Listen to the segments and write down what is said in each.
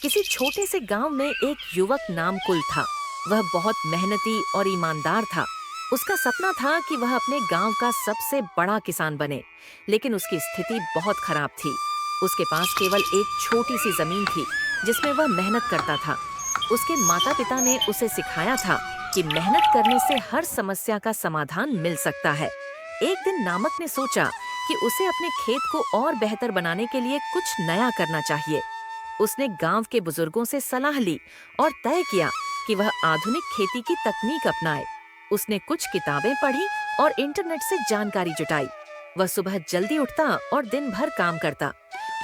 किसी छोटे से गांव में एक युवक नाम कुल था। वह बहुत मेहनती और ईमानदार था। उसका सपना था कि वह अपने गांव का सबसे बड़ा किसान बने, लेकिन उसकी स्थिति बहुत खराब थी। उसके पास केवल एक छोटी सी जमीन थी जिसमें वह मेहनत करता था। उसके माता पिता ने उसे सिखाया था कि मेहनत करने से हर समस्या का समाधान मिल सकता है। एक दिन नामक ने सोचा कि उसे अपने खेत को और बेहतर बनाने के लिए कुछ नया करना चाहिए। उसने गांव के बुजुर्गों से सलाह ली और तय किया कि वह आधुनिक खेती की तकनीक अपनाए। उसने कुछ किताबें पढ़ी और इंटरनेट से जानकारी जुटाई। वह सुबह जल्दी उठता और दिन भर काम करता।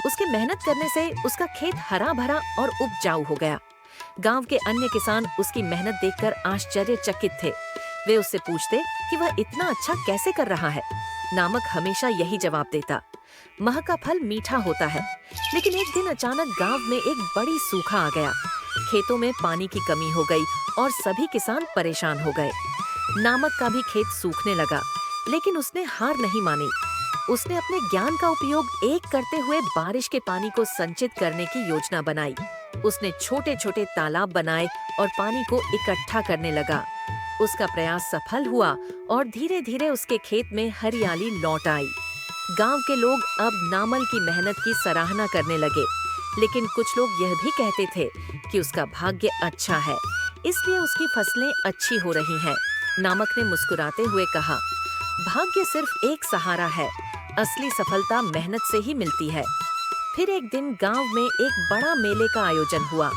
उसके मेहनत करने से उसका खेत हरा भरा और उपजाऊ हो गया। गांव के अन्य किसान उसकी मेहनत देखकर आश्चर्यचकित थे। वे उससे पूछते कि वह इतना अच्छा कैसे कर रहा है। नामक हमेशा यही जवाब देता, मह का फल मीठा होता है। लेकिन एक दिन अचानक गांव में एक बड़ी सूखा आ गया। खेतों में पानी की कमी हो गई और सभी किसान परेशान हो गए। नामक का भी खेत सूखने लगा, लेकिन उसने हार नहीं मानी। उसने अपने ज्ञान का उपयोग एक करते हुए बारिश के पानी को संचित करने की योजना बनाई। उसने छोटे छोटे तालाब बनाए और पानी को इकट्ठा करने लगा। उसका प्रयास सफल हुआ और धीरे धीरे उसके खेत में हरियाली लौट आई। गांव के लोग अब नामल की मेहनत की सराहना करने लगे, लेकिन कुछ लोग यह भी कहते थे कि उसका भाग्य अच्छा है, इसलिए उसकी फसलें अच्छी हो रही हैं। नामक ने मुस्कुराते हुए कहा, भाग्य सिर्फ एक सहारा है, असली सफलता मेहनत से ही मिलती है। फिर एक दिन गांव में एक बड़ा मेले का आयोजन हुआ।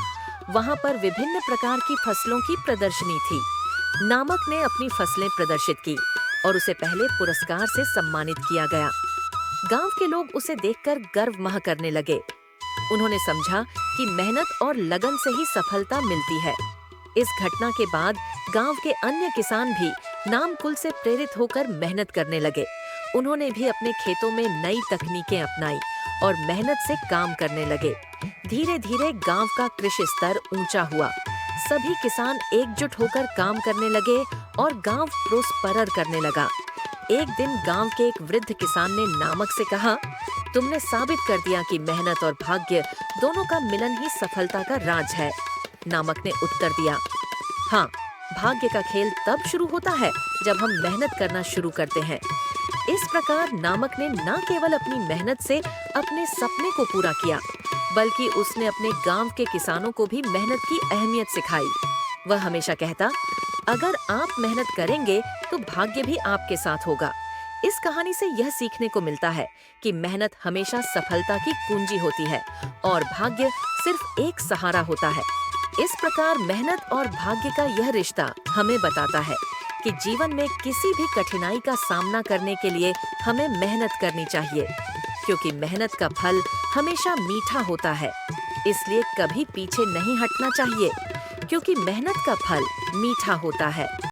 वहां पर विभिन्न प्रकार की फसलों की प्रदर्शनी थी। नामक ने अपनी फसलें प्रदर्शित की और उसे पहले पुरस्कार से सम्मानित किया गया। गांव के लोग उसे देखकर गर्व मह करने लगे। उन्होंने समझा कि मेहनत और लगन से ही सफलता मिलती है। इस घटना के बाद गांव के अन्य किसान भी नामकुल से प्रेरित होकर मेहनत करने लगे। उन्होंने भी अपने खेतों में नई तकनीकें अपनाई और मेहनत से काम करने लगे। धीरे धीरे गांव का कृषि स्तर ऊंचा हुआ। सभी किसान एकजुट होकर काम करने लगे और गांव प्रोस्परर करने लगा। एक दिन गांव के एक वृद्ध किसान ने नामक से कहा, तुमने साबित कर दिया कि मेहनत और भाग्य दोनों का मिलन ही सफलता का राज है। नामक ने उत्तर दिया, हाँ, भाग्य का खेल तब शुरू होता है जब हम मेहनत करना शुरू करते हैं। इस प्रकार नामक ने न केवल अपनी मेहनत से अपने सपने को पूरा किया, बल्कि उसने अपने गांव के किसानों को भी मेहनत की अहमियत सिखाई। वह हमेशा कहता, अगर आप मेहनत करेंगे तो भाग्य भी आपके साथ होगा। इस कहानी से यह सीखने को मिलता है कि मेहनत हमेशा सफलता की कुंजी होती है और भाग्य सिर्फ एक सहारा होता है। इस प्रकार मेहनत और भाग्य का यह रिश्ता हमें बताता है कि जीवन में किसी भी कठिनाई का सामना करने के लिए हमें मेहनत करनी चाहिए, क्योंकि मेहनत का फल हमेशा मीठा होता है। इसलिए कभी पीछे नहीं हटना चाहिए, क्योंकि मेहनत का फल मीठा होता है।